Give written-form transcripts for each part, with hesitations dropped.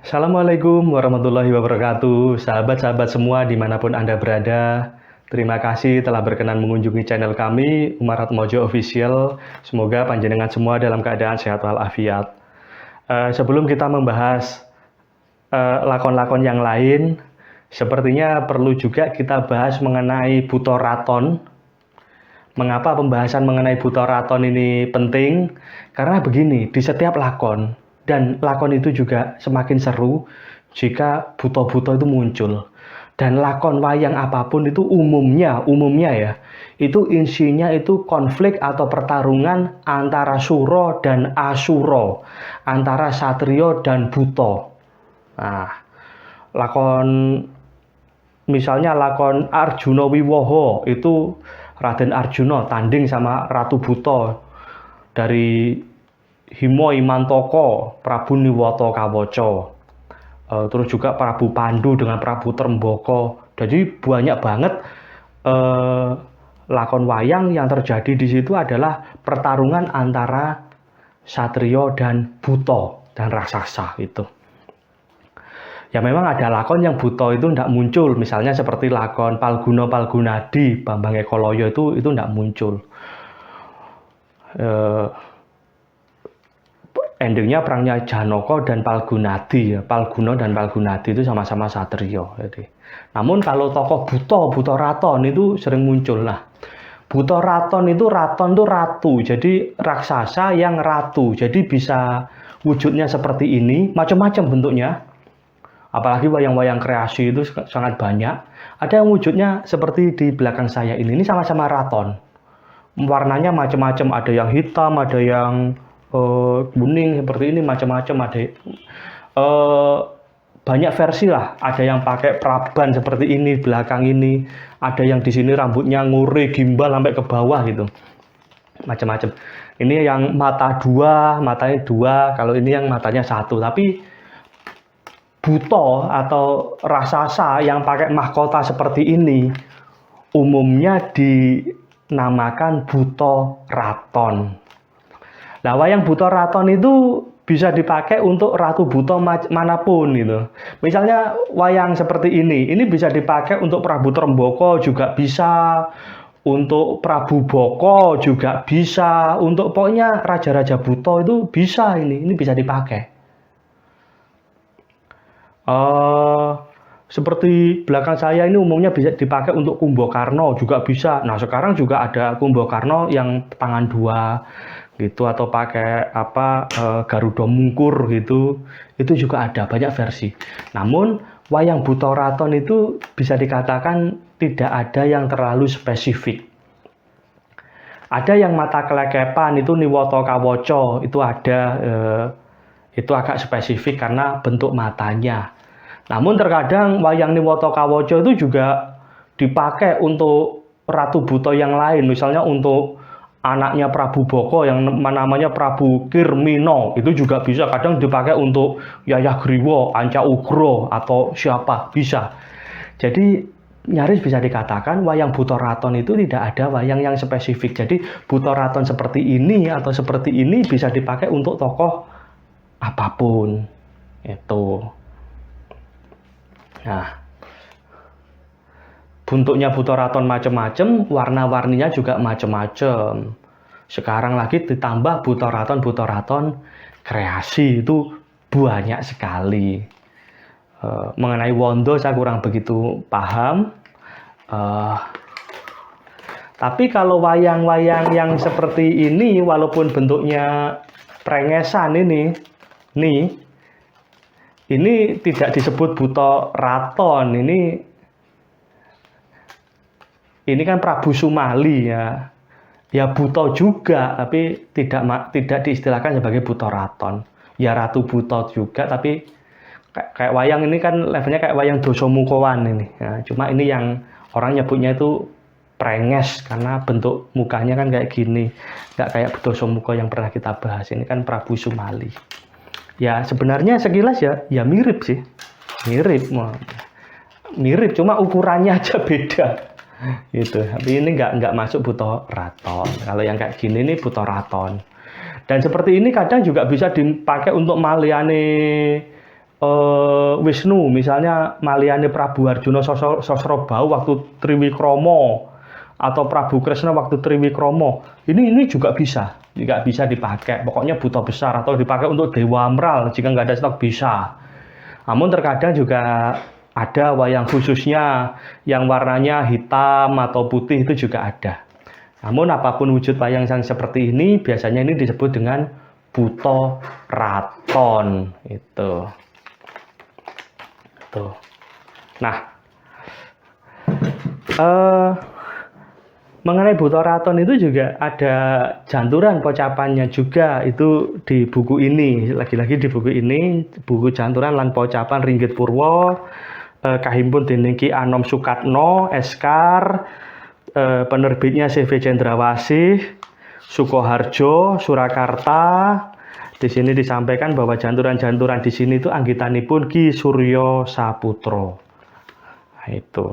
Assalamualaikum warahmatullahi wabarakatuh. Sahabat-sahabat semua dimanapun Anda berada, terima kasih telah berkenan mengunjungi channel kami, Umar Atmojo Official. Semoga panjenengan semua dalam keadaan sehat walafiat. Sebelum kita membahas lakon-lakon yang lain, sepertinya perlu juga kita bahas mengenai Buto Raton. Mengapa pembahasan mengenai Buto Raton ini penting? Karena begini, di setiap lakon, dan lakon itu juga semakin seru jika buto-buto itu muncul. Dan lakon wayang apapun itu umumnya ya, itu isinya itu konflik atau pertarungan antara Suro dan Asuro, antara Satrio dan Buto. Nah, lakon misalnya lakon Arjuna Wiwoho itu Raden Arjuna tanding sama Ratu Buto dari Himo Imantoko, Prabu Niwata Kawaca. Terus juga Prabu Pandu dengan Prabu Tremboko. Jadi banyak banget lakon wayang yang terjadi di situ adalah pertarungan antara Satrio dan Buto dan raksasa itu. Ya memang ada lakon yang Buto itu tidak muncul, misalnya seperti lakon Palguna Palgunadi Bambang Ekoloyo itu tidak muncul. Endingnya perangnya Janaka dan Palgunadi ya. Palguna dan Palgunadi itu sama-sama Satrio. Jadi, namun kalau tokoh Buto Raton itu sering muncul. Nah, Buto Raton itu ratu. Jadi raksasa yang ratu. Jadi bisa wujudnya seperti ini, macam-macam bentuknya. Apalagi wayang-wayang kreasi itu sangat banyak. Ada yang wujudnya seperti di belakang saya ini sama-sama raton. Warnanya macam-macam, ada yang hitam, ada yang kuning seperti ini, macam-macam ada banyak versi lah. Ada yang pakai praban seperti ini belakang ini, ada yang di sini rambutnya ngure gimbal sampai ke bawah gitu, macam-macam. Ini yang matanya dua, kalau ini yang matanya satu. Tapi Buto atau raksasa yang pakai mahkota seperti ini umumnya dinamakan Buto Raton. Nah, wayang Buto Raton itu bisa dipakai untuk Ratu Buto manapun gitu. Misalnya wayang seperti ini bisa dipakai untuk Prabu Tremboko juga bisa, untuk Prabu Boko juga bisa, untuk pokoknya raja-raja Buto itu bisa ini bisa dipakai. Seperti belakang saya ini umumnya bisa dipakai untuk Kumbakarna juga bisa. Nah, sekarang juga ada Kumbakarna yang tangan dua gitu, atau pakai Garuda Mungkur gitu. Itu juga ada banyak versi. Namun wayang Buto Raton itu bisa dikatakan tidak ada yang terlalu spesifik. Ada yang mata kelekepan itu Niwata Kawaca, itu ada, itu agak spesifik karena bentuk matanya. Namun terkadang wayang Niwata Kawaca itu juga dipakai untuk Ratu Buto yang lain, misalnya untuk anaknya Prabu Boko yang namanya Prabu Kirmino, itu juga bisa. Kadang dipakai untuk Yayah Griwo, Anca Ugro, atau siapa, bisa. Jadi nyaris bisa dikatakan wayang Buto Raton itu tidak ada wayang yang spesifik. Jadi Buto Raton seperti ini atau seperti ini bisa dipakai untuk tokoh apapun. Itu. Nah, bentuknya Buto Raton macam-macam, warna-warninya juga macam-macam. Sekarang lagi ditambah Buto Raton kreasi itu banyak sekali. Mengenai Wondo saya kurang begitu paham. Tapi kalau wayang-wayang yang seperti ini, walaupun bentuknya prengesan ini tidak disebut Buto Raton. Ini kan Prabu Sumali ya. Ya Buto juga, tapi tidak diistilahkan sebagai Buto Raton. Ya Ratu Buto juga, tapi kayak wayang ini kan levelnya kayak wayang Dasamukawan ini. Ya, cuma ini yang orang nyebutnya itu prenges karena bentuk mukanya kan kayak gini. Nggak kayak Dasamuka yang pernah kita bahas. Ini kan Prabu Sumali. Ya sebenarnya sekilas ya mirip sih. Mirip, cuma ukurannya aja beda. Gitu. Tapi ini nggak masuk Buto Raton. Kalau yang kayak gini nih Buto Raton. Dan seperti ini kadang juga bisa dipakai untuk maliane Wisnu, misalnya maliyane Prabu Arjuna Sosrobau waktu Triwikromo, atau Prabu Kresna waktu Triwikromo. Ini juga bisa dipakai. Pokoknya buta besar atau dipakai untuk Dewa Amral jika nggak ada stok bisa. Namun terkadang juga ada wayang khususnya yang warnanya hitam atau putih, itu juga ada. Namun apapun wujud wayang yang seperti ini, biasanya ini disebut dengan buta raton. Itu. Nah, mengenai buta raton itu juga ada janturan pocapannya juga, itu di buku ini. Lagi-lagi di buku ini, buku janturan lan pocapan Ringgit Purwo, kahimpun dening Ki Anom Sukatno, Eskar, penerbitnya CV Cendrawasih, Sukoharjo, Surakarta. Di sini disampaikan bahwa janturan-janturan di sini itu anggitanipun Ki Suryo Saputro. Nah, itu.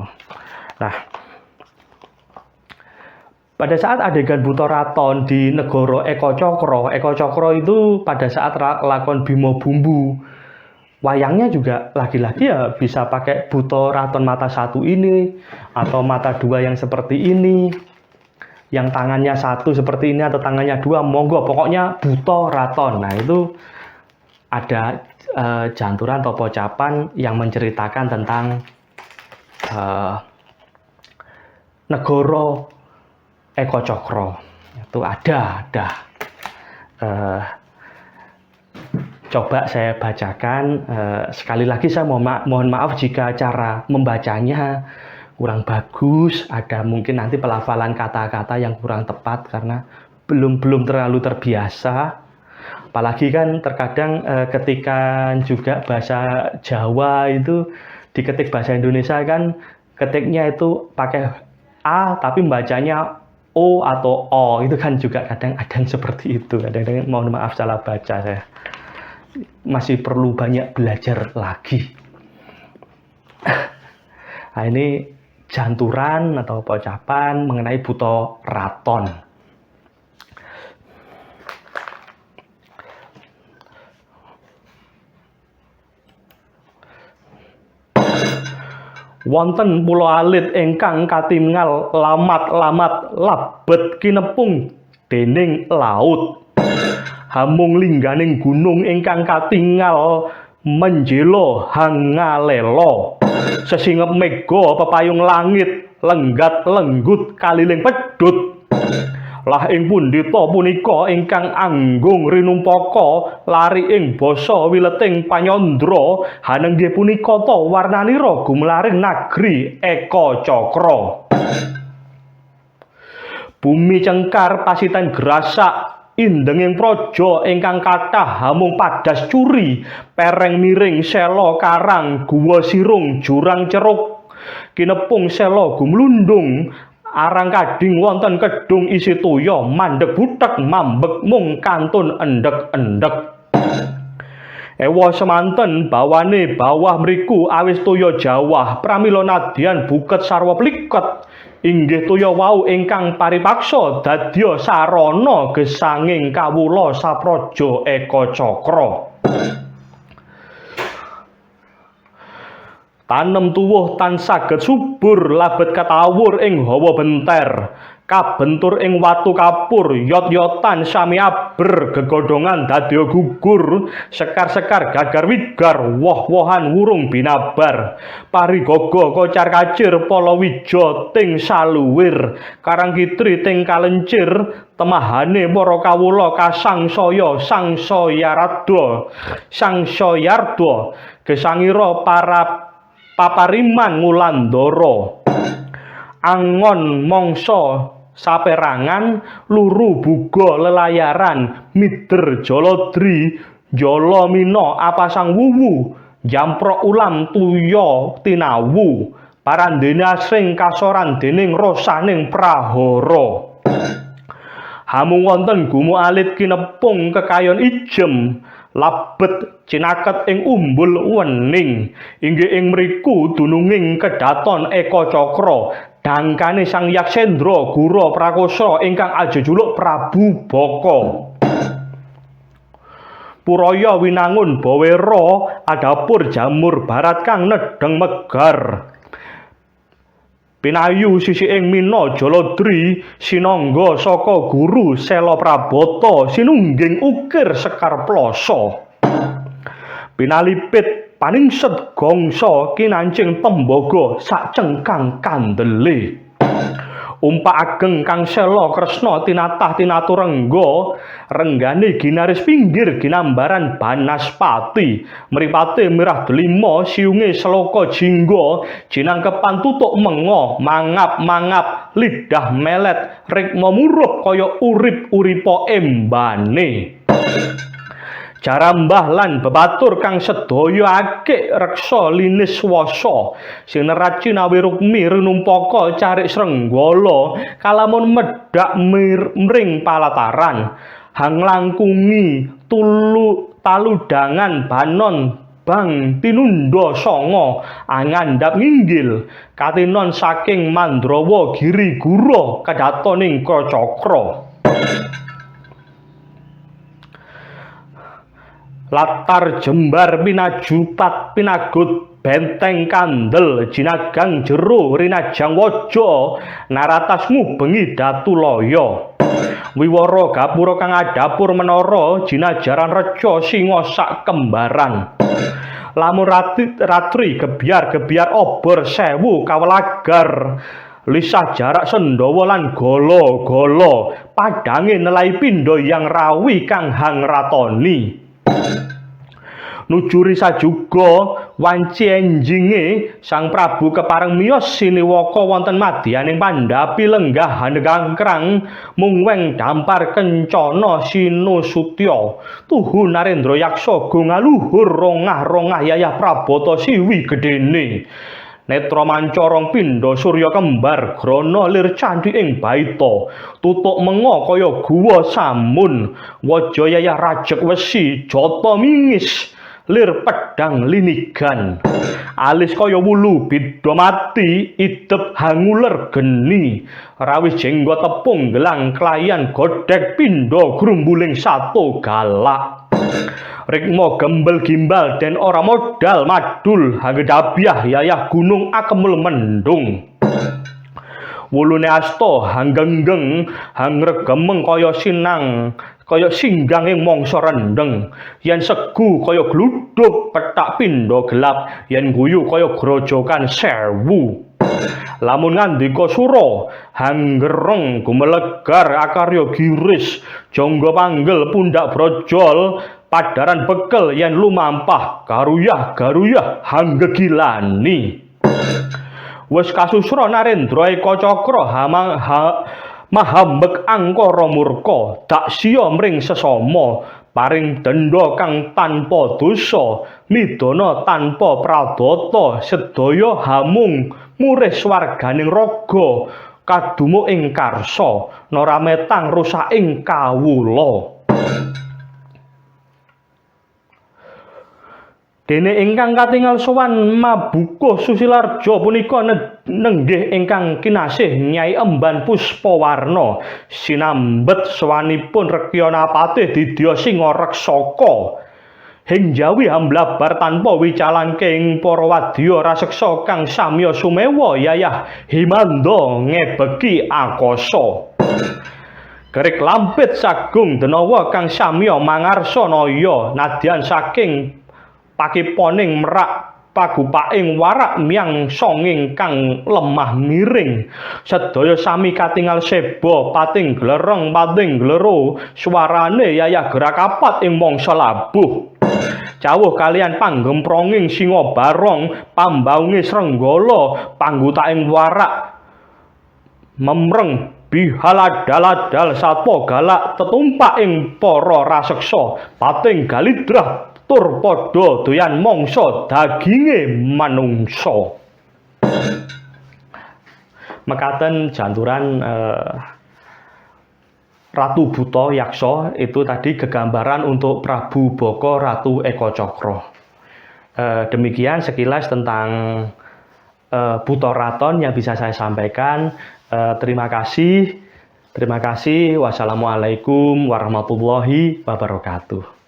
Nah, pada saat adegan buta raton di negara Eko Cokro itu pada saat lakon Bimo Bumbu, wayangnya juga lagi-lagi ya bisa pakai buta raton mata satu ini, atau mata dua yang seperti ini, yang tangannya satu seperti ini atau tangannya dua, monggo, pokoknya buta raton. Nah, itu ada janturan atau pocapan yang menceritakan tentang negara Eko Cokro. Itu ada. Coba saya bacakan. Sekali lagi saya mohon maaf jika cara membacanya kurang bagus, ada mungkin nanti pelafalan kata-kata yang kurang tepat karena belum terlalu terbiasa. Apalagi kan terkadang ketika juga bahasa Jawa itu diketik bahasa Indonesia kan ketiknya itu pakai A tapi bacanya O atau O, itu kan juga kadang ada yang seperti itu. Kadang-kadang mohon maaf salah baca, saya masih perlu banyak belajar lagi. Nah, ini janturan atau pocapan mengenai buta raton. Wonten pulo alit ingkang katingal lamat-lamat labet kinepung dening laut. Hamung lingganing gunung ingkang katingal menjelo hangalelo. Sesingep mega pepayung langit lenggat lenggut kaliling pedhut. Lah ing pundhita punika ingkang anggung rinumpaka lari ing basa wileting panyandra hanenggih punika ta warnanira gumlaring nagri Eko Cokro. Bumi cengkar pasitan grasak indenging praja ingkang kathah hamung padas curi pereng miring sela karang guwa sirung jurang ceruk kinepung sela gumlundung arang kading wonten kedung isi toya mandheg buthek mambek mung kantun endhek-endhek. Ewa semanten bawane bawah mriku awis toya jawah pramila nadyan buket sarwa pliket inggih toya wau ingkang paripaksa dadya sarana gesanging kawula sapraja Eko Cokro. Tanem tuwuh tan saged subur labet katawur ing hawa benter kabentur ing watu kapur yot-yotan sami aber gegodhongan dadya gugur sekar-sekar gagar wigar woh-wohan wurung binabar parigaga kocar kacir palawija ting saluwir karang kitri ting kalencir temahane para kawula kasangsaya sangsayarda gesangira para papariman ngulandara angon mangsa saperangan luru buga lelayaran mider jaladri jala mina apasang wuwu jamprok ulam tuya tinawu parandene asring kasoran dening rosaning prahara hamung wonten gumu alit kinepung kekayon ijem labet cinaket ing umbul wening inggih ing mriku dununging kedaton Eko Cokro dangkane Sang Yaksendra Gura Prakosa ingkang ajejuluk Prabu Baka. Puraya winangun bawera adapur jamur barat kang nedheng megar. Pinayu sisiking mina Jaladri sinangga saka guru Sela Prabata sinungging ukir Sekar Plasa. Pinalipit paningset gongsa kinancing tembaga sacengkang kandele. Umpak ageng kang Sela Kresna tinatah tinaturengga renggane ginaris pinggir ginambaran Banaspati mripate mirah delima siunge Seloka Jingga jinangkepan tutuk menga mangap-mangap lidah melet rikma murup kaya urip-uripa embane. Jarambah lan bebatur kang sedaya akik reksa linis swasa sinerat cinawi rukmi rinumpaka carik srenggala kalamun medhak mring palataran hang langkungi taludangan banon bang tinunda sanga angandhap nginggil katinon saking Mandrawa Girigura kedatoning Kacakra. Latar jembar pinajupat pinagut benteng kandel jinagang jero rinajang waja naratas ngubengi Datulaya. Wiwara gapura kang adapur menara jinajaran reca singa sak kembaran. Lamun ratri gebyar-gebyar obor sewu kawelagar lisah jarak Sendawa lan gala-gala padange nelai pindha yang rawi kang hang ratoni. Nujuri sajuga wanci enjinge Sang Prabu kepareng miyos siniwaka wonten madyaning pandhapi lenggah handegangkrang mungweng dampar kencana sinusutya tuhu Narendra Yaksa go ngaluhur rongah-rongah yayah Prabata siwi gedene. Netra mancorong pindha surya kembar grana lir candhi ing baita tutuk menga kaya guwa samun waja yayah rajek wesi jata mingis lir pedang linigan alis kaya wulu bidha mati idep hanguler geni rawis jenggot tepung gelang klayan godhek pindha grumbuling sato galak. Rikma gembel gimbal den ora modal madul hanggedabyah yayah gunung akemul mendung. Wulune asta hanggenggeng hangregemeng kaya singgang ing mangsa rendeng. Yen segu kaya gluduk petak pindha gelap, yen guyu kaya grojokan sewu. Lamun ngandika sura hanggereng gumelegar akarya giris jangga panggel pundak brojol padaran bekel yen lumampah garuyah-garuyah hanggegilani. Wis kasusra Narendra eka cakra mahambek angkara murka dak siya mring sesama paring denda kang tanpa dosa midana tanpa pradata sedaya hamung murih swarganing raga kadumuk ing karsa narametang rusaking kawula. Dene ingkang katingal sowan Mabukuh Susilarja punika nenggih ingkang kinasih Nyai Emban Puspawarna sinambet sawanipun Rekyanapatih Didya Singa Reksaka hingjawi hamblabar tanpa wicalanke ing para wadya raseksa kang samya sumewa yayah himanda ngebeki akasa. Gerik lampit sagung denawa kang samya mangarsa naya nadyan saking pakiponing merak pagupaing warak miang songing kang lemah miring sedaya sami katingal seba pating glereng pating glero swarane yayah gerakapat ing mangsa labuh cawuh kalian panggempronging singa barong pambaunge srenggala panggutaing warak memreng bihaladal-adal satwa galak tetumpak ing para raseksa pating galidrah tur padha doyan mangsa daginge manungsa. Mekaten janturan Ratu Buta Yaksa itu tadi kegambaran untuk Prabu Baka Ratu Eka Cakra. Demikian sekilas tentang Buta Raton yang bisa saya sampaikan. Terima kasih. Wassalamualaikum warahmatullahi wabarakatuh.